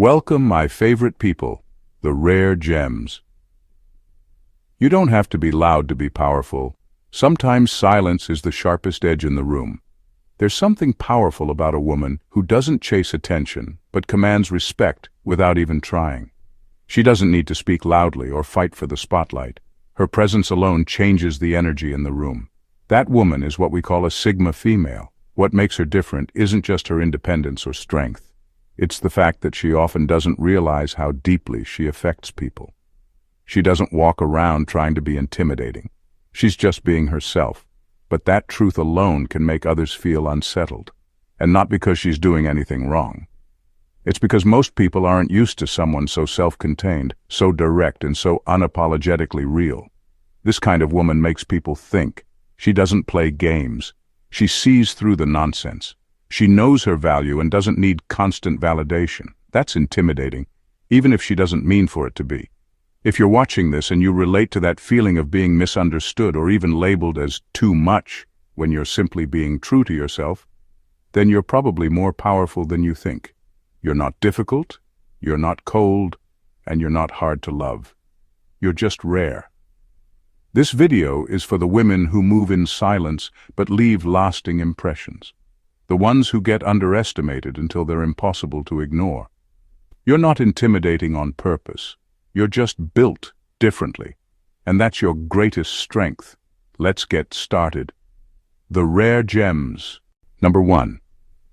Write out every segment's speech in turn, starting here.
Welcome, my favorite people, the rare gems. You don't have to be loud to be powerful. Sometimes silence is the sharpest edge in the room. There's something powerful about a woman who doesn't chase attention, but commands respect without even trying. She doesn't need to speak loudly or fight for the spotlight. Her presence alone changes the energy in the room. That woman is what we call a Sigma female. What makes her different isn't just her independence or strength. It's the fact that she often doesn't realize how deeply she affects people. She doesn't walk around trying to be intimidating. She's just being herself. But that truth alone can make others feel unsettled. And not because she's doing anything wrong. It's because most people aren't used to someone so self-contained, so direct, and so unapologetically real. This kind of woman makes people think. She doesn't play games. She sees through the nonsense. She knows her value and doesn't need constant validation. That's intimidating, even if she doesn't mean for it to be. If you're watching this and you relate to that feeling of being misunderstood or even labeled as too much when you're simply being true to yourself, then you're probably more powerful than you think. You're not difficult, you're not cold, and you're not hard to love. You're just rare. This video is for the women who move in silence but leave lasting impressions. The ones who get underestimated until they're impossible to ignore. You're not intimidating on purpose. You're just built differently. And that's your greatest strength. Let's get started. The rare gems. Number 1.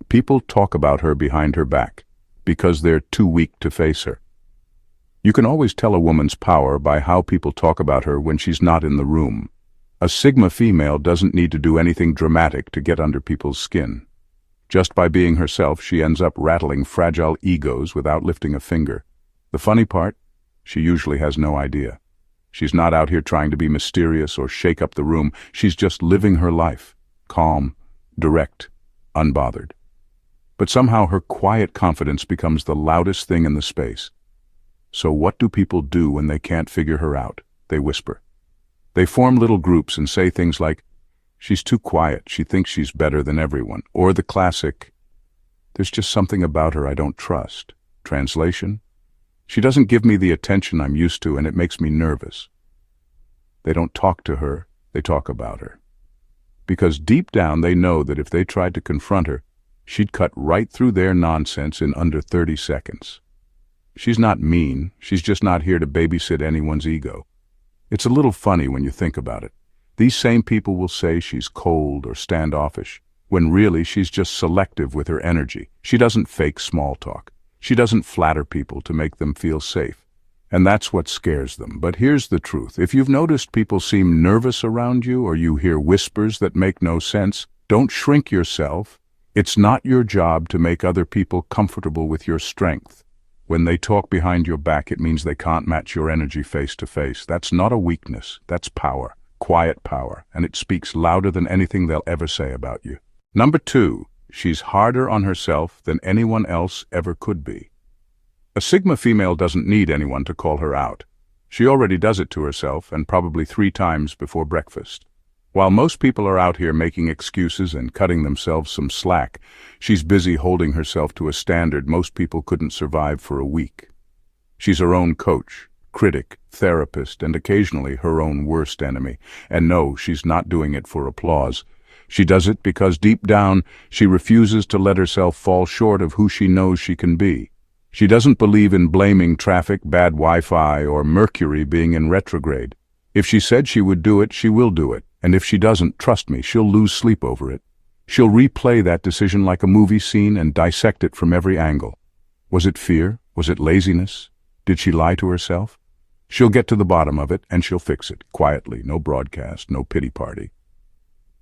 People talk about her behind her back because they're too weak to face her. You can always tell a woman's power by how people talk about her when she's not in the room. A Sigma female doesn't need to do anything dramatic to get under people's skin. Just by being herself, she ends up rattling fragile egos without lifting a finger. The funny part? She usually has no idea. She's not out here trying to be mysterious or shake up the room. She's just living her life. Calm, direct, unbothered. But somehow her quiet confidence becomes the loudest thing in the space. So what do people do when they can't figure her out? They whisper. They form little groups and say things like, "She's too quiet, she thinks she's better than everyone." Or the classic, "There's just something about her I don't trust." Translation, "She doesn't give me the attention I'm used to and it makes me nervous." They don't talk to her, they talk about her. Because deep down they know that if they tried to confront her, she'd cut right through their nonsense in under 30 seconds. She's not mean, she's just not here to babysit anyone's ego. It's a little funny when you think about it. These same people will say she's cold or standoffish, when really she's just selective with her energy. She doesn't fake small talk. She doesn't flatter people to make them feel safe. And that's what scares them. But here's the truth. If you've noticed people seem nervous around you or you hear whispers that make no sense, don't shrink yourself. It's not your job to make other people comfortable with your strength. When they talk behind your back, it means they can't match your energy face to face. That's not a weakness. That's power. Quiet power, and it speaks louder than anything they'll ever say about you. Number 2, she's harder on herself than anyone else ever could be. A Sigma female doesn't need anyone to call her out. She already does it to herself, and probably 3 times before breakfast. While most people are out here making excuses and cutting themselves some slack, she's busy holding herself to a standard most people couldn't survive for a week. She's her own coach, critic, therapist, and occasionally her own worst enemy. And no, she's not doing it for applause. She does it because deep down, she refuses to let herself fall short of who she knows she can be. She doesn't believe in blaming traffic, bad Wi-Fi, or Mercury being in retrograde. If she said she would do it, she will do it. And if she doesn't, trust me, she'll lose sleep over it. She'll replay that decision like a movie scene and dissect it from every angle. Was it fear? Was it laziness? Did she lie to herself? She'll get to the bottom of it, and she'll fix it, quietly, no broadcast, no pity party.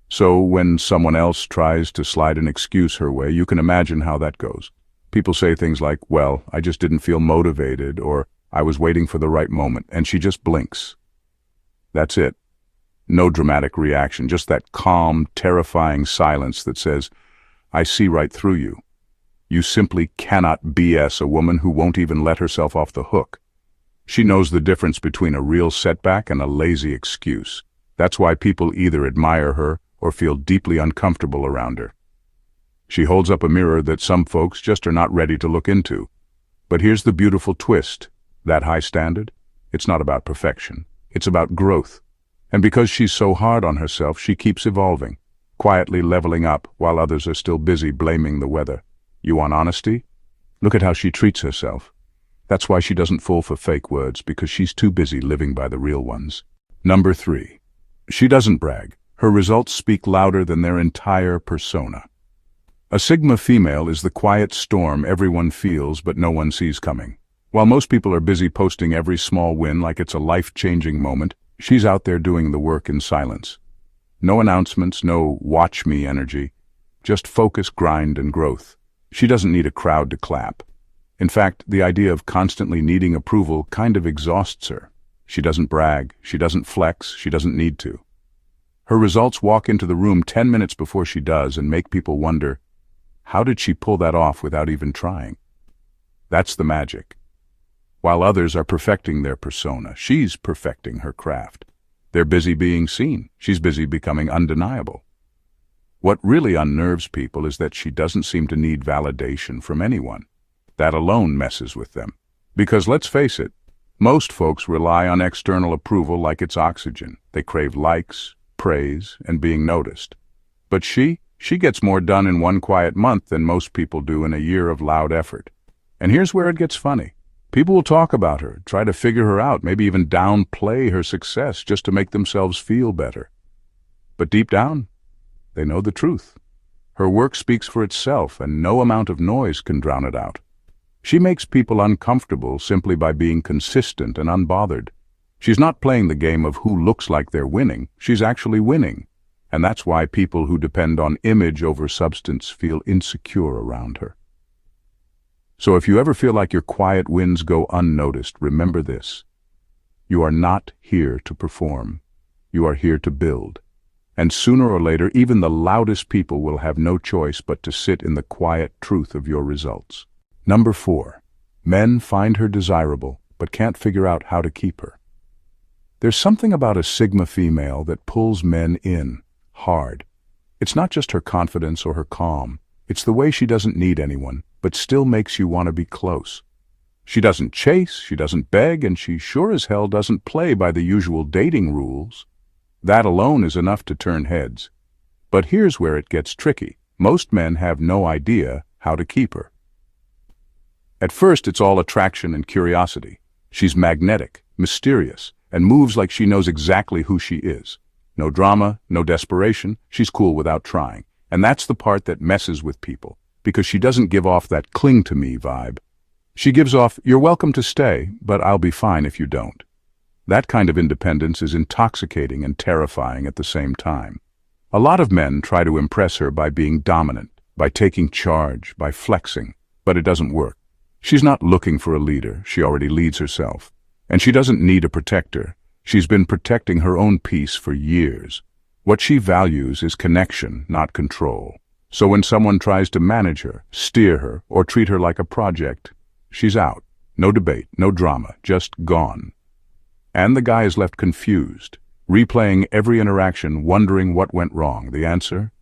So when someone else tries to slide an excuse her way, you can imagine how that goes. People say things like, "Well, I just didn't feel motivated," or "I was waiting for the right moment," and she just blinks. That's it. No dramatic reaction, just that calm, terrifying silence that says, "I see right through you." You simply cannot BS a woman who won't even let herself off the hook. She knows the difference between a real setback and a lazy excuse. That's why people either admire her or feel deeply uncomfortable around her. She holds up a mirror that some folks just are not ready to look into. But here's the beautiful twist. That high standard? It's not about perfection. It's about growth. And because she's so hard on herself, she keeps evolving, quietly leveling up while others are still busy blaming the weather. You want honesty? Look at how she treats herself. That's why she doesn't fall for fake words, because she's too busy living by the real ones. Number 3. She doesn't brag. Her results speak louder than their entire persona. A Sigma female is the quiet storm everyone feels but no one sees coming. While most people are busy posting every small win like it's a life-changing moment, she's out there doing the work in silence. No announcements, no watch me energy, just focus, grind, and growth. She doesn't need a crowd to clap. In fact, the idea of constantly needing approval kind of exhausts her. She doesn't brag, she doesn't flex, she doesn't need to. Her results walk into the room 10 minutes before she does and make people wonder, how did she pull that off without even trying? That's the magic. While others are perfecting their persona, she's perfecting her craft. They're busy being seen. She's busy becoming undeniable. What really unnerves people is that she doesn't seem to need validation from anyone. That alone messes with them. Because let's face it, most folks rely on external approval like it's oxygen. They crave likes, praise, and being noticed. But she gets more done in one quiet month than most people do in a year of loud effort. And here's where it gets funny. People will talk about her, try to figure her out, maybe even downplay her success just to make themselves feel better. But deep down, they know the truth. Her work speaks for itself, and no amount of noise can drown it out. She makes people uncomfortable simply by being consistent and unbothered. She's not playing the game of who looks like they're winning. She's actually winning. And that's why people who depend on image over substance feel insecure around her. So if you ever feel like your quiet wins go unnoticed, remember this. You are not here to perform. You are here to build. And sooner or later, even the loudest people will have no choice but to sit in the quiet truth of your results. Number 4. Men find her desirable, but can't figure out how to keep her. There's something about a Sigma female that pulls men in, hard. It's not just her confidence or her calm. It's the way she doesn't need anyone, but still makes you want to be close. She doesn't chase, she doesn't beg, and she sure as hell doesn't play by the usual dating rules. That alone is enough to turn heads. But here's where it gets tricky. Most men have no idea how to keep her. At first, it's all attraction and curiosity. She's magnetic, mysterious, and moves like she knows exactly who she is. No drama, no desperation, she's cool without trying. And that's the part that messes with people, because she doesn't give off that cling to me vibe. She gives off, you're welcome to stay, but I'll be fine if you don't. That kind of independence is intoxicating and terrifying at the same time. A lot of men try to impress her by being dominant, by taking charge, by flexing, but it doesn't work. She's not looking for a leader, she already leads herself. And she doesn't need a protector. She's been protecting her own peace for years. What she values is connection, not control. So when someone tries to manage her, steer her, or treat her like a project, she's out. No debate, no drama, just gone. And the guy is left confused, replaying every interaction, wondering what went wrong. The answer?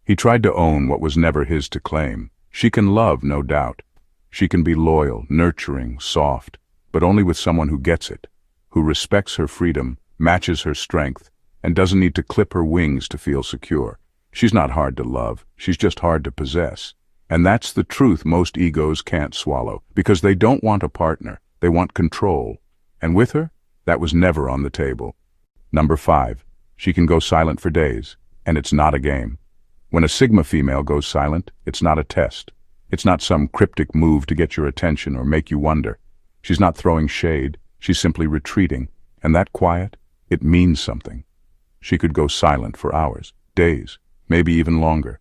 He tried to own what was never his to claim. She can love, no doubt. She can be loyal, nurturing, soft, but only with someone who gets it, who respects her freedom, matches her strength, and doesn't need to clip her wings to feel secure. She's not hard to love, she's just hard to possess. And that's the truth most egos can't swallow, because they don't want a partner, they want control. And with her, that was never on the table. Number 5. She can go silent for days, and it's not a game. When a Sigma female goes silent, it's not a test. It's not some cryptic move to get your attention or make you wonder. She's not throwing shade, she's simply retreating. And that quiet, it means something. She could go silent for hours, days, maybe even longer.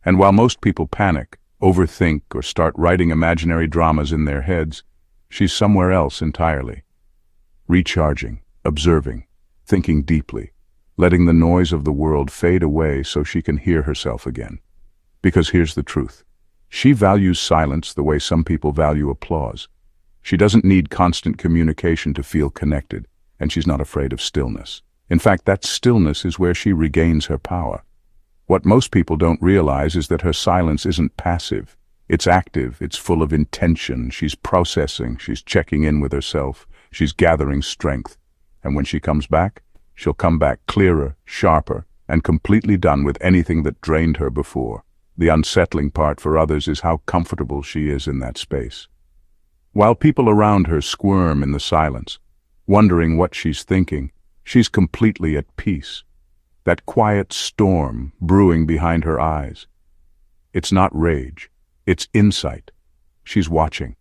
And while most people panic, overthink, or start writing imaginary dramas in their heads, she's somewhere else entirely. Recharging, observing, thinking deeply, letting the noise of the world fade away so she can hear herself again. Because here's the truth. She values silence the way some people value applause. She doesn't need constant communication to feel connected, and she's not afraid of stillness. In fact, that stillness is where she regains her power. What most people don't realize is that her silence isn't passive. It's active, it's full of intention, she's processing, she's checking in with herself, she's gathering strength. And when she comes back, she'll come back clearer, sharper, and completely done with anything that drained her before. The unsettling part for others is how comfortable she is in that space. While people around her squirm in the silence, wondering what she's thinking, she's completely at peace. That quiet storm brewing behind her eyes. It's not rage, it's insight. She's watching,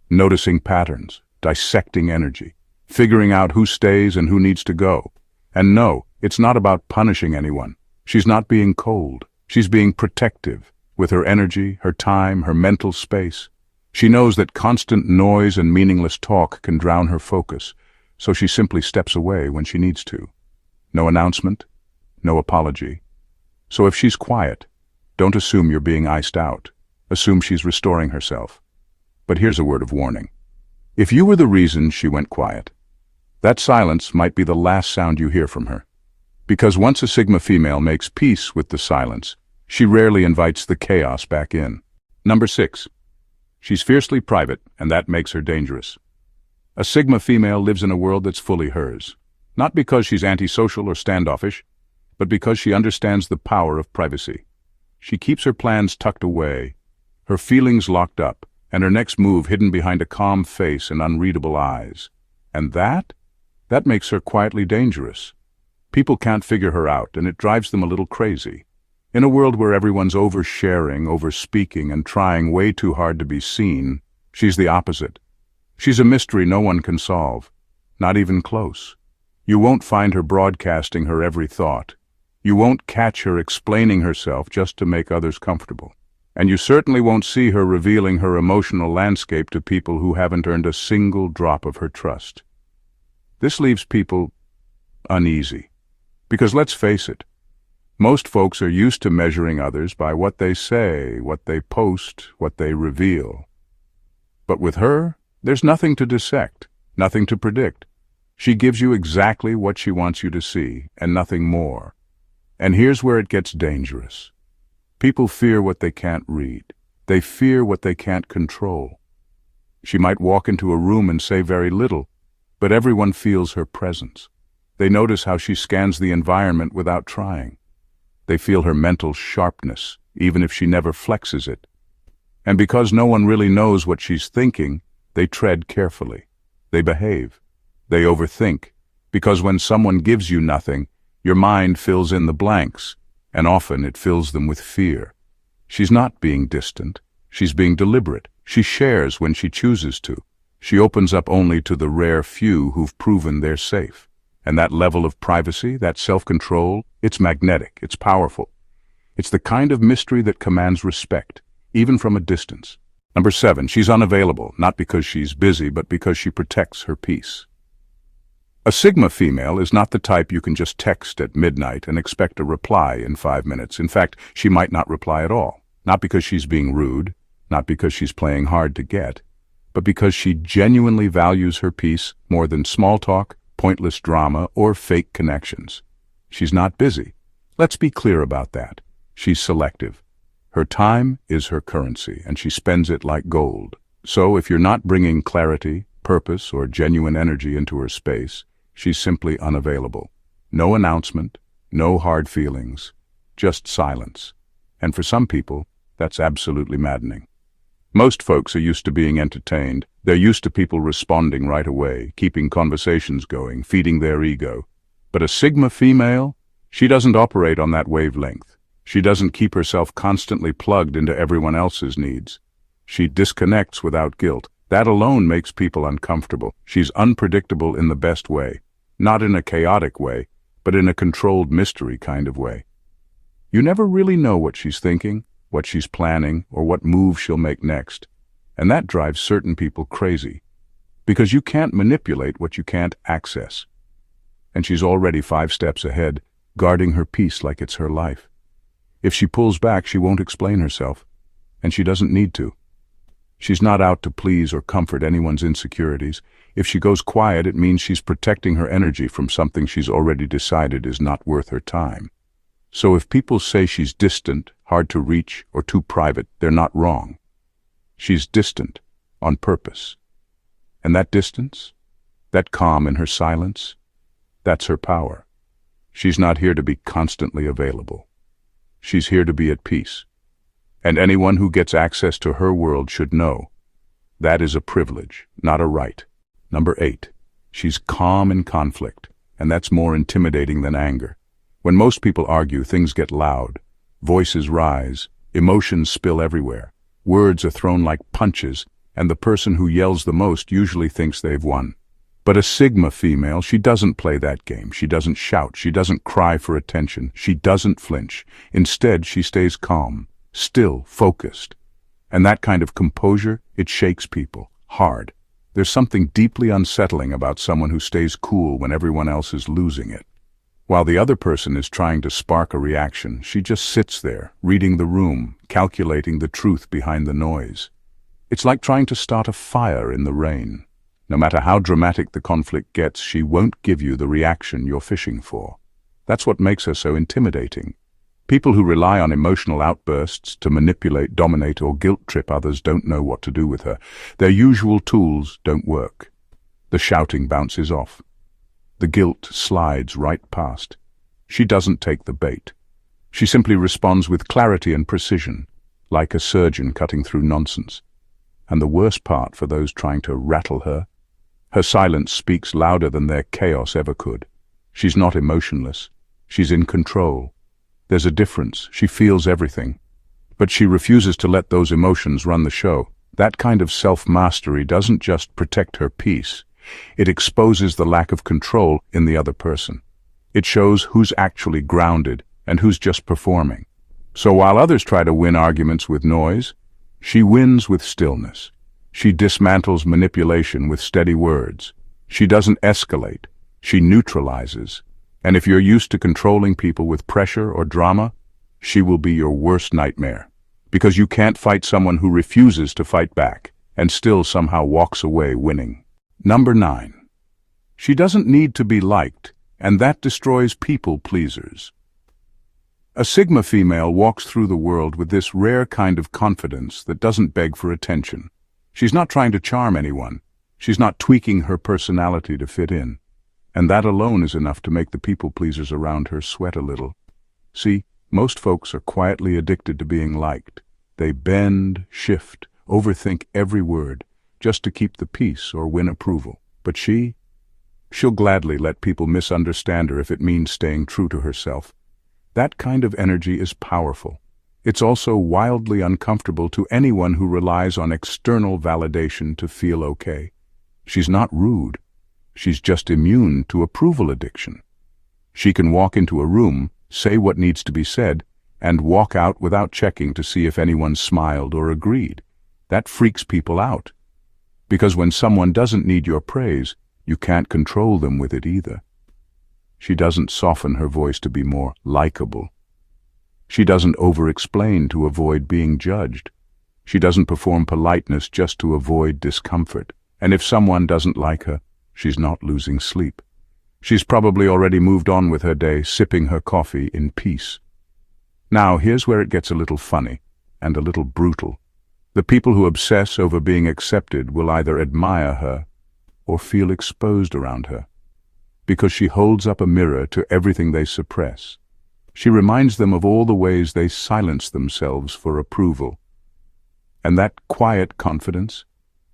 noticing patterns, dissecting energy, figuring out who stays and who needs to go. And no, it's not about punishing anyone. She's not being cold. She's being protective, with her energy, her time, her mental space. She knows that constant noise and meaningless talk can drown her focus, so she simply steps away when she needs to. No announcement, no apology. So if she's quiet, don't assume you're being iced out. Assume she's restoring herself. But here's a word of warning. If you were the reason she went quiet, that silence might be the last sound you hear from her. Because once a Sigma female makes peace with the silence, she rarely invites the chaos back in. Number 6. She's fiercely private, and that makes her dangerous. A Sigma female lives in a world that's fully hers. Not because she's antisocial or standoffish, but because she understands the power of privacy. She keeps her plans tucked away, her feelings locked up, and her next move hidden behind a calm face and unreadable eyes. And that makes her quietly dangerous. People can't figure her out, and it drives them a little crazy. In a world where everyone's oversharing, overspeaking, and trying way too hard to be seen, she's the opposite. She's a mystery no one can solve, not even close. You won't find her broadcasting her every thought. You won't catch her explaining herself just to make others comfortable. And you certainly won't see her revealing her emotional landscape to people who haven't earned a single drop of her trust. This leaves people uneasy. Because let's face it, most folks are used to measuring others by what they say, what they post, what they reveal. But with her, there's nothing to dissect, nothing to predict. She gives you exactly what she wants you to see, and nothing more. And here's where it gets dangerous. People fear what they can't read. They fear what they can't control. She might walk into a room and say very little, but everyone feels her presence. They notice how she scans the environment without trying. They feel her mental sharpness, even if she never flexes it. And because no one really knows what she's thinking, they tread carefully. They behave. They overthink. Because when someone gives you nothing, your mind fills in the blanks, and often it fills them with fear. She's not being distant. She's being deliberate. She shares when she chooses to. She opens up only to the rare few who've proven they're safe. And that level of privacy, that self-control, it's magnetic, it's powerful. It's the kind of mystery that commands respect, even from a distance. Number 7, she's unavailable, not because she's busy, but because she protects her peace. A Sigma female is not the type you can just text at midnight and expect a reply in 5 minutes. In fact, she might not reply at all. Not because she's being rude, not because she's playing hard to get, but because she genuinely values her peace more than small talk, pointless drama, or fake connections. She's not busy. Let's be clear about that. She's selective. Her time is her currency, and she spends it like gold. So if you're not bringing clarity, purpose, or genuine energy into her space, she's simply unavailable. No announcement, no hard feelings, just silence. And for some people, that's absolutely maddening. Most folks are used to being entertained. They're used to people responding right away, keeping conversations going, feeding their ego. But a Sigma female, she doesn't operate on that wavelength. She doesn't keep herself constantly plugged into everyone else's needs. She disconnects without guilt. That alone makes people uncomfortable. She's unpredictable in the best way. Not in a chaotic way, but in a controlled mystery kind of way. You never really know what she's thinking, what she's planning, or what move she'll make next. And that drives certain people crazy. Because you can't manipulate what you can't access. And she's already 5 steps ahead, guarding her peace like it's her life. If she pulls back, she won't explain herself. And she doesn't need to. She's not out to please or comfort anyone's insecurities. If she goes quiet, it means she's protecting her energy from something she's already decided is not worth her time. So if people say she's distant, hard to reach, or too private, they're not wrong. She's distant, on purpose. And that distance, that calm in her silence, that's her power. She's not here to be constantly available. She's here to be at peace. And anyone who gets access to her world should know that is a privilege, not a right. Number 8. She's calm in conflict, and that's more intimidating than anger. When most people argue, things get loud. Voices rise, emotions spill everywhere. Words are thrown like punches, and the person who yells the most usually thinks they've won. But a Sigma female, she doesn't play that game. She doesn't shout. She doesn't cry for attention. She doesn't flinch. Instead, she stays calm, still, focused. And that kind of composure, it shakes people, hard. There's something deeply unsettling about someone who stays cool when everyone else is losing it. While the other person is trying to spark a reaction, she just sits there, reading the room, calculating the truth behind the noise. It's like trying to start a fire in the rain. No matter how dramatic the conflict gets, she won't give you the reaction you're fishing for. That's what makes her so intimidating. People who rely on emotional outbursts to manipulate, dominate, or guilt-trip others don't know what to do with her. Their usual tools don't work. The shouting bounces off. The guilt slides right past. She doesn't take the bait. She simply responds with clarity and precision, like a surgeon cutting through nonsense. And the worst part for those trying to rattle her, her silence speaks louder than their chaos ever could. She's not emotionless. She's in control. There's a difference. She feels everything. But she refuses to let those emotions run the show. That kind of self-mastery doesn't just protect her peace. It exposes the lack of control in the other person. It shows who's actually grounded and who's just performing. So while others try to win arguments with noise, she wins with stillness. She dismantles manipulation with steady words. She doesn't escalate. She neutralizes. And if you're used to controlling people with pressure or drama, she will be your worst nightmare. Because you can't fight someone who refuses to fight back and still somehow walks away winning. Number 9. She doesn't need to be liked, and that destroys people-pleasers. A Sigma female walks through the world with this rare kind of confidence that doesn't beg for attention. She's not trying to charm anyone. She's not tweaking her personality to fit in. And that alone is enough to make the people-pleasers around her sweat a little. See, most folks are quietly addicted to being liked. They bend, shift, overthink every word, just to keep the peace or win approval. But she'll gladly let people misunderstand her if it means staying true to herself. That kind of energy is powerful. It's also wildly uncomfortable to anyone who relies on external validation to feel okay. She's not rude. She's just immune to approval addiction. She can walk into a room, say what needs to be said, and walk out without checking to see if anyone smiled or agreed. That freaks people out. Because when someone doesn't need your praise, you can't control them with it either. She doesn't soften her voice to be more likable. She doesn't over-explain to avoid being judged. She doesn't perform politeness just to avoid discomfort. And if someone doesn't like her, she's not losing sleep. She's probably already moved on with her day, sipping her coffee in peace. Now, here's where it gets a little funny and a little brutal. The people who obsess over being accepted will either admire her or feel exposed around her, because she holds up a mirror to everything they suppress. She reminds them of all the ways they silence themselves for approval. And that quiet confidence,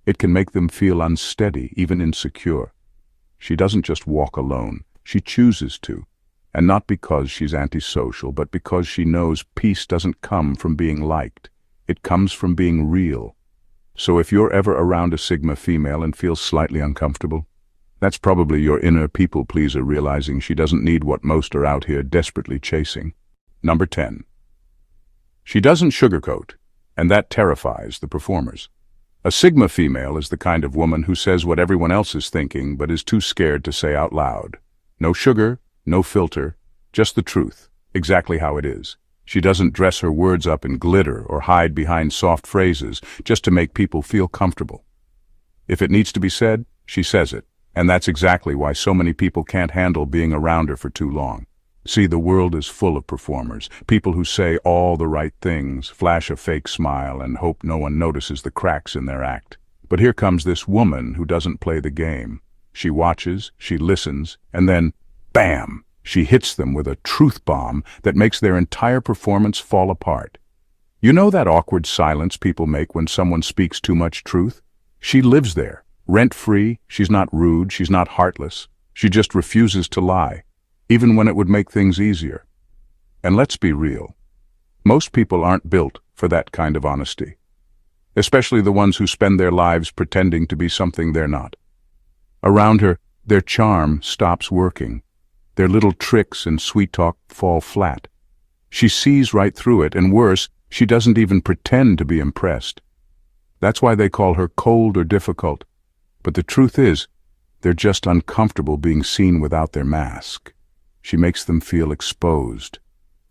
it can make them feel unsteady, even insecure. She doesn't just walk alone. She chooses to. And not because she's antisocial, but because she knows peace doesn't come from being liked. It comes from being real. So if you're ever around a Sigma female and feel slightly uncomfortable, that's probably your inner people-pleaser realizing she doesn't need what most are out here desperately chasing. Number 10. She doesn't sugarcoat, and that terrifies the performers. A Sigma female is the kind of woman who says what everyone else is thinking but is too scared to say out loud. No sugar, no filter, just the truth, exactly how it is. She doesn't dress her words up in glitter or hide behind soft phrases just to make people feel comfortable. If it needs to be said, she says it, and that's exactly why so many people can't handle being around her for too long. See, the world is full of performers, people who say all the right things, flash a fake smile, and hope no one notices the cracks in their act. But here comes this woman who doesn't play the game. She watches, she listens, and then, bam! She hits them with a truth bomb that makes their entire performance fall apart. You know that awkward silence people make when someone speaks too much truth? She lives there, rent-free. She's not rude, she's not heartless. She just refuses to lie, even when it would make things easier. And let's be real. Most people aren't built for that kind of honesty, especially the ones who spend their lives pretending to be something they're not. Around her, their charm stops working. Their little tricks and sweet talk fall flat. She sees right through it, and worse, she doesn't even pretend to be impressed. That's why they call her cold or difficult. But the truth is, they're just uncomfortable being seen without their mask. She makes them feel exposed,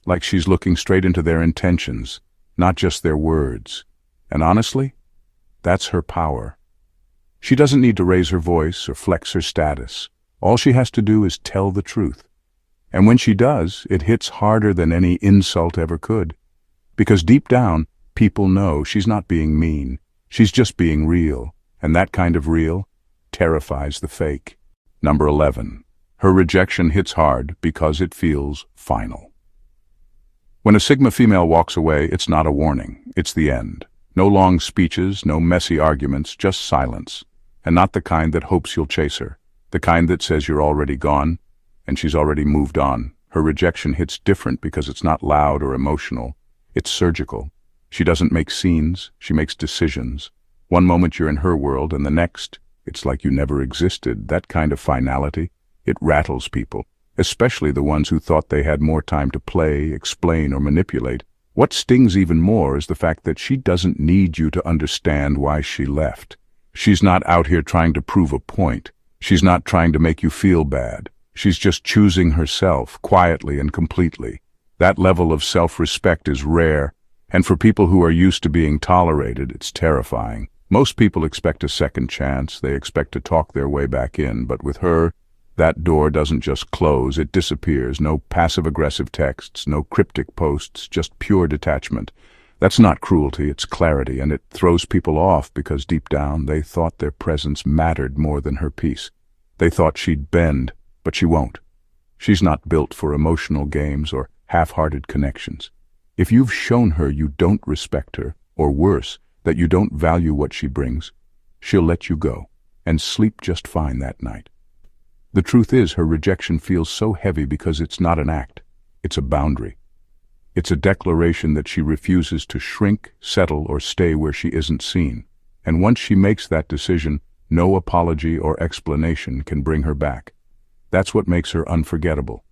like she's looking straight into their intentions, not just their words. And honestly, that's her power. She doesn't need to raise her voice or flex her status. All she has to do is tell the truth. And when she does, it hits harder than any insult ever could. Because deep down, people know she's not being mean. She's just being real. And that kind of real terrifies the fake. Number 11. Her rejection hits hard because it feels final. When a Sigma female walks away, it's not a warning. It's the end. No long speeches, no messy arguments, just silence. And not the kind that hopes you'll chase her. The kind that says you're already gone, and she's already moved on. Her rejection hits different because it's not loud or emotional. It's surgical. She doesn't make scenes, she makes decisions. One moment you're in her world, and the next, it's like you never existed. That kind of finality, it rattles people, especially the ones who thought they had more time to play, explain, or manipulate. What stings even more is the fact that she doesn't need you to understand why she left. She's not out here trying to prove a point. She's not trying to make you feel bad. She's just choosing herself, quietly and completely. That level of self-respect is rare, and for people who are used to being tolerated, it's terrifying. Most people expect a second chance. They expect to talk their way back in, but with her, that door doesn't just close, it disappears. No passive-aggressive texts, no cryptic posts, just pure detachment. That's not cruelty, it's clarity, and it throws people off because deep down they thought their presence mattered more than her peace. They thought she'd bend, but she won't. She's not built for emotional games or half-hearted connections. If you've shown her you don't respect her, or worse, that you don't value what she brings, she'll let you go and sleep just fine that night. The truth is, her rejection feels so heavy because it's not an act, it's a boundary. It's a declaration that she refuses to shrink, settle, or stay where she isn't seen. And once she makes that decision, no apology or explanation can bring her back. That's what makes her unforgettable.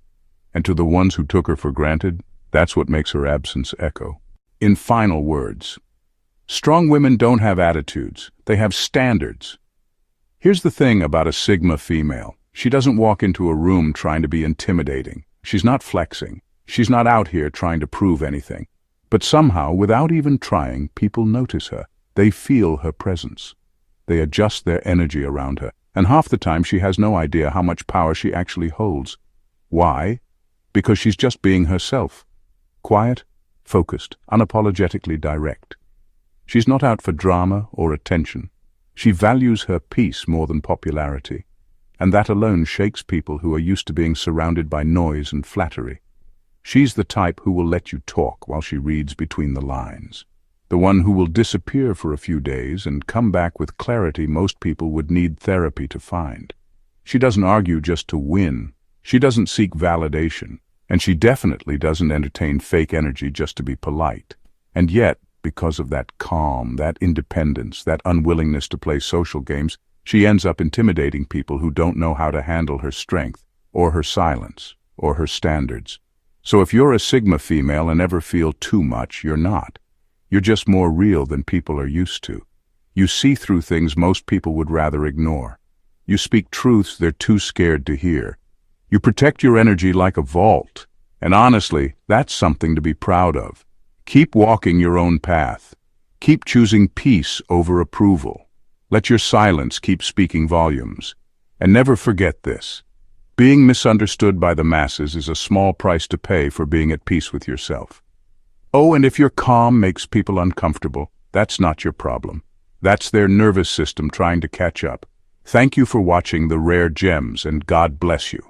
And to the ones who took her for granted, that's what makes her absence echo. In final words, strong women don't have attitudes, they have standards. Here's the thing about a Sigma female. She doesn't walk into a room trying to be intimidating. She's not flexing. She's not out here trying to prove anything. But somehow, without even trying, people notice her. They feel her presence. They adjust their energy around her, and half the time she has no idea how much power she actually holds. Why? Because she's just being herself. Quiet, focused, unapologetically direct. She's not out for drama or attention. She values her peace more than popularity. And that alone shakes people who are used to being surrounded by noise and flattery. She's the type who will let you talk while she reads between the lines. The one who will disappear for a few days and come back with clarity most people would need therapy to find. She doesn't argue just to win. She doesn't seek validation. And she definitely doesn't entertain fake energy just to be polite. And yet, because of that calm, that independence, that unwillingness to play social games, she ends up intimidating people who don't know how to handle her strength, or her silence, or her standards. So if you're a Sigma female and ever feel too much, you're not. You're just more real than people are used to. You see through things most people would rather ignore. You speak truths they're too scared to hear. You protect your energy like a vault. And honestly, that's something to be proud of. Keep walking your own path. Keep choosing peace over approval. Let your silence keep speaking volumes. And never forget this. Being misunderstood by the masses is a small price to pay for being at peace with yourself. Oh, and if your calm makes people uncomfortable, that's not your problem. That's their nervous system trying to catch up. Thank you for watching The Rare Gems, and God bless you.